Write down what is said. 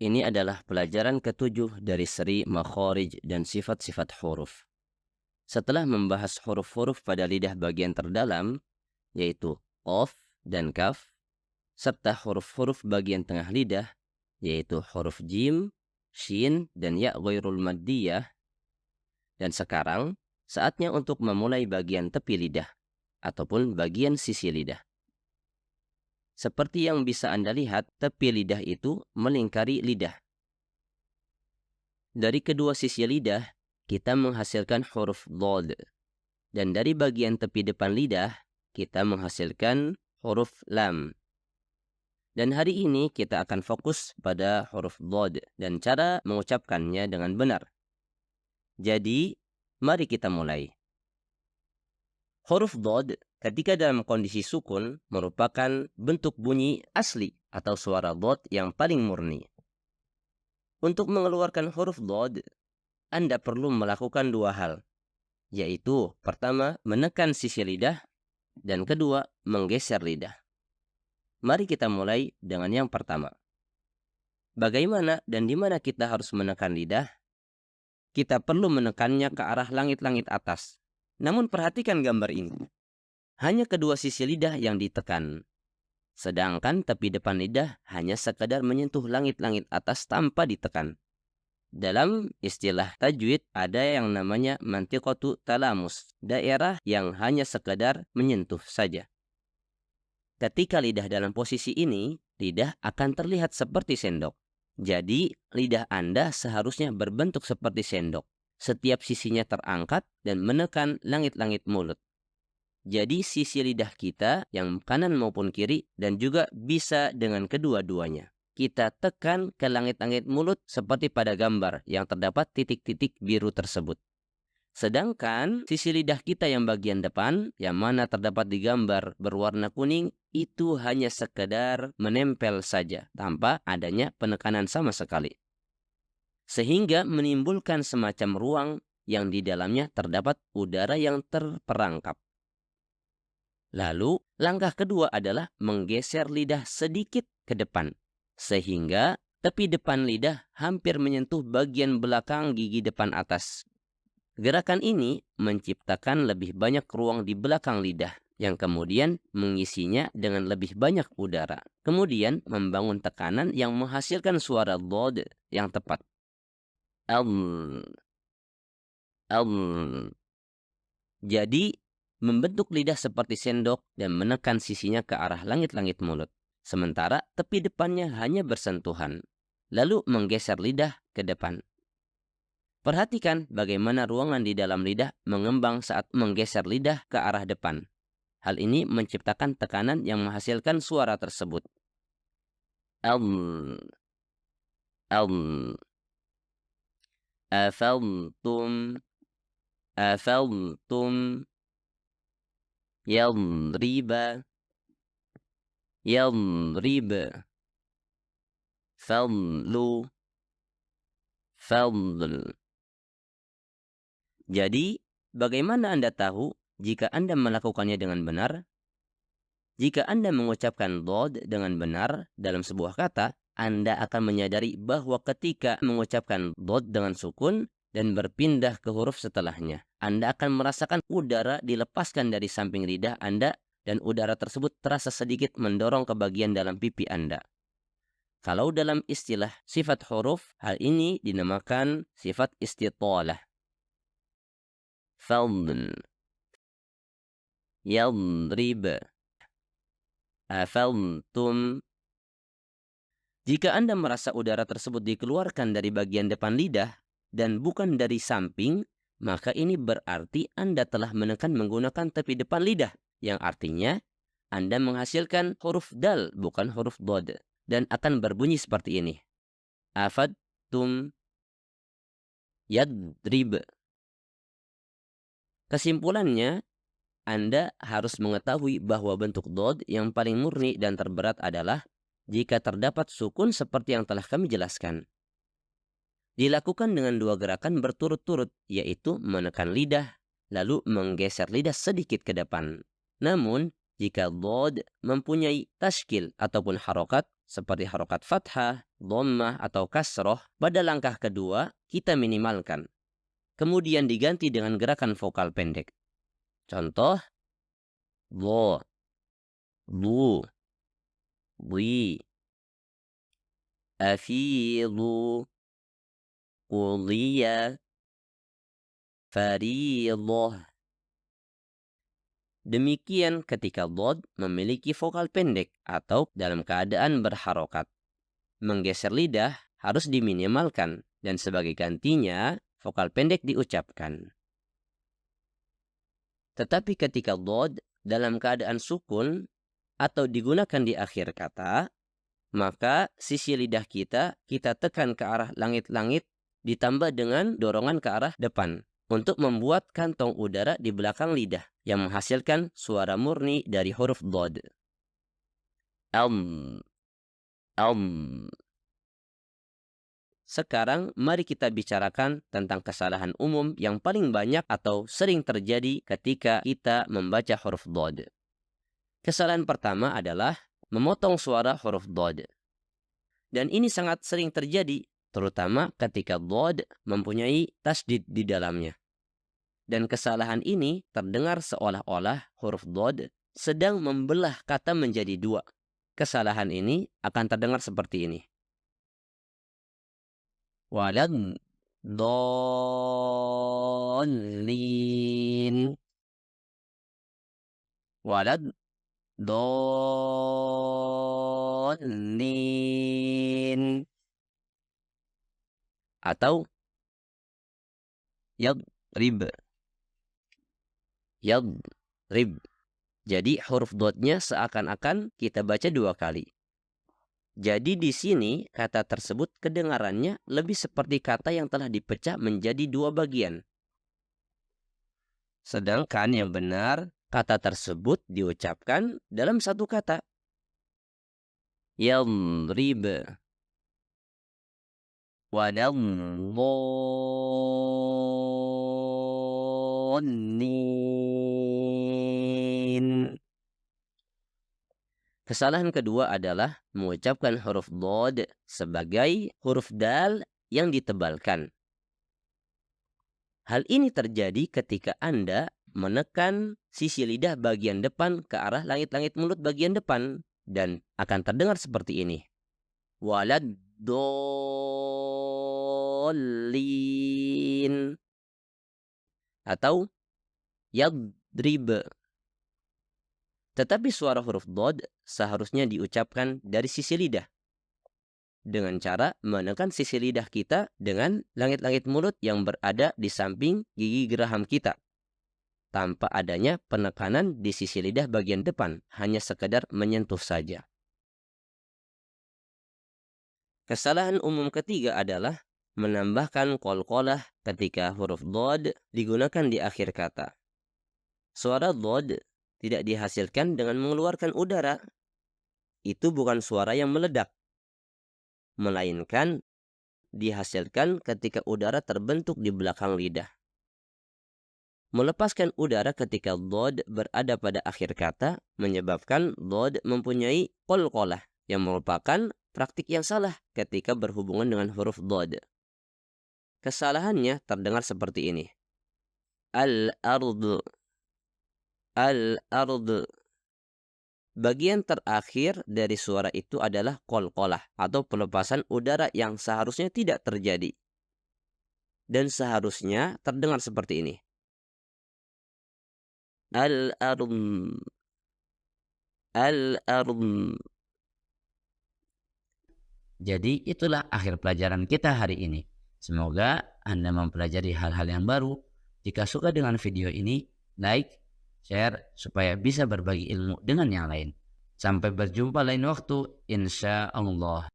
Ini adalah pelajaran ke-7 dari seri makharij dan sifat-sifat huruf. Setelah membahas huruf-huruf pada lidah bagian terdalam, yaitu qaf dan kaf, serta huruf-huruf bagian tengah lidah, yaitu huruf jim, shin, dan ya ghairul maddiyah. Dan sekarang, saatnya untuk memulai bagian tepi lidah, ataupun bagian sisi lidah. Seperti yang bisa Anda lihat, tepi lidah itu melingkari lidah. Dari kedua sisi lidah, kita menghasilkan huruf dhad. Dan dari bagian tepi depan lidah, kita menghasilkan huruf lam. Dan hari ini kita akan fokus pada huruf dhad dan cara mengucapkannya dengan benar. Jadi, mari kita mulai. Huruf dhad ketika dalam kondisi sukun merupakan bentuk bunyi asli atau suara dhad yang paling murni. Untuk mengeluarkan huruf dhad, Anda perlu melakukan dua hal, yaitu pertama menekan sisi lidah dan kedua menggeser lidah. Mari kita mulai dengan yang pertama. Bagaimana dan di mana kita harus menekan lidah? Kita perlu menekannya ke arah langit-langit atas. Namun perhatikan gambar ini. Hanya kedua sisi lidah yang ditekan. Sedangkan tepi depan lidah hanya sekadar menyentuh langit-langit atas tanpa ditekan. Dalam istilah tajwid ada yang namanya mantiqatu talamus, daerah yang hanya sekadar menyentuh saja. Ketika lidah dalam posisi ini, lidah akan terlihat seperti sendok. Jadi, lidah Anda seharusnya berbentuk seperti sendok. Setiap sisinya terangkat dan menekan langit-langit mulut. Jadi, sisi lidah kita yang kanan maupun kiri dan juga bisa dengan kedua-duanya. Kita tekan ke langit-langit mulut seperti pada gambar yang terdapat titik-titik biru tersebut. Sedangkan sisi lidah kita yang bagian depan, yang mana terdapat di gambar berwarna kuning, itu hanya sekedar menempel saja tanpa adanya penekanan sama sekali. Sehingga menimbulkan semacam ruang yang di dalamnya terdapat udara yang terperangkap. Lalu, langkah kedua adalah menggeser lidah sedikit ke depan, sehingga tepi depan lidah hampir menyentuh bagian belakang gigi depan atas. Gerakan ini menciptakan lebih banyak ruang di belakang lidah, yang kemudian mengisinya dengan lebih banyak udara. Kemudian membangun tekanan yang menghasilkan suara dhad yang tepat. Jadi, membentuk lidah seperti sendok dan menekan sisinya ke arah langit-langit mulut. Sementara tepi depannya hanya bersentuhan. Lalu menggeser lidah ke depan. Perhatikan bagaimana ruangan di dalam lidah mengembang saat menggeser lidah ke arah depan. Hal ini menciptakan tekanan yang menghasilkan suara tersebut. Afaltum yadrib fadl. Jadi, bagaimana Anda tahu jika Anda melakukannya dengan benar? Jika Anda mengucapkan dhad dengan benar dalam sebuah kata, Anda akan menyadari bahwa ketika mengucapkan dhad dengan sukun dan berpindah ke huruf setelahnya, Anda akan merasakan udara dilepaskan dari samping lidah Anda dan udara tersebut terasa sedikit mendorong ke bagian dalam pipi Anda. Kalau dalam istilah sifat huruf, hal ini dinamakan sifat istitalah. Fadl, yadrib, afaltum. Jika Anda merasa udara tersebut dikeluarkan dari bagian depan lidah dan bukan dari samping, maka ini berarti Anda telah menekan menggunakan tepi depan lidah, yang artinya Anda menghasilkan huruf dal bukan huruf dhad, dan akan berbunyi seperti ini. Afadtum yadrib. Kesimpulannya, Anda harus mengetahui bahwa bentuk dhad yang paling murni dan terberat adalah jika terdapat sukun seperti yang telah kami jelaskan. Dilakukan dengan dua gerakan berturut-turut, yaitu menekan lidah, lalu menggeser lidah sedikit ke depan. Namun, jika dhad mempunyai tashkil ataupun harokat, seperti harokat fathah, dhammah, atau kasroh, pada langkah kedua kita minimalkan. Kemudian diganti dengan gerakan vokal pendek. Contoh, dho, lu, li, afidu, quliya, faridah. Demikian ketika dhad memiliki vokal pendek atau dalam keadaan berharokat. Menggeser lidah harus diminimalkan dan sebagai gantinya vokal pendek diucapkan. Tetapi ketika dhad dalam keadaan sukun atau digunakan di akhir kata, maka sisi lidah kita tekan ke arah langit-langit ditambah dengan dorongan ke arah depan untuk membuat kantong udara di belakang lidah yang menghasilkan suara murni dari huruf dhad. Sekarang mari kita bicarakan tentang kesalahan umum yang paling banyak atau sering terjadi ketika kita membaca huruf dhad. Kesalahan pertama adalah memotong suara huruf dhad. Dan ini sangat sering terjadi, terutama ketika dhad mempunyai tasdid di dalamnya. Dan kesalahan ini terdengar seolah-olah huruf dhad sedang membelah kata menjadi dua. Kesalahan ini akan terdengar seperti ini. Walad dallin. Walad dallin. Atau yadrib. Yadrib. Jadi huruf dotnya seakan-akan kita baca dua kali. Jadi di sini kata tersebut kedengarannya lebih seperti kata yang telah dipecah menjadi dua bagian. Sedangkan yang benar, kata tersebut diucapkan dalam satu kata. Yadrib. Wadallin. Kesalahan kedua adalah mengucapkan huruf dhad sebagai huruf dal yang ditebalkan. Hal ini terjadi ketika Anda menekan sisi lidah bagian depan ke arah langit-langit mulut bagian depan dan akan terdengar seperti ini. Waladdallin. Atau yadrib. Tetapi suara huruf dhad seharusnya diucapkan dari sisi lidah dengan cara menekan sisi lidah kita dengan langit-langit mulut yang berada di samping gigi geraham kita tanpa adanya penekanan di sisi lidah bagian depan, hanya sekedar menyentuh saja. Kesalahan umum ketiga adalah menambahkan qalqalah ketika huruf dhad digunakan di akhir kata. Suara dhad tidak dihasilkan dengan mengeluarkan udara. Itu bukan suara yang meledak, melainkan dihasilkan ketika udara terbentuk di belakang lidah. Melepaskan udara ketika dhad berada pada akhir kata menyebabkan dhad mempunyai qalqalah yang merupakan praktik yang salah ketika berhubungan dengan huruf dhad. Kesalahannya terdengar seperti ini. Al-ard. Al-ard. Bagian terakhir dari suara itu adalah qalqalah atau pelepasan udara yang seharusnya tidak terjadi. Dan seharusnya terdengar seperti ini. Al-ard. Al-ard. Jadi itulah akhir pelajaran kita hari ini. Semoga Anda mempelajari hal-hal yang baru. Jika suka dengan video ini, like, share supaya bisa berbagi ilmu dengan yang lain. Sampai berjumpa lain waktu, insya Allah.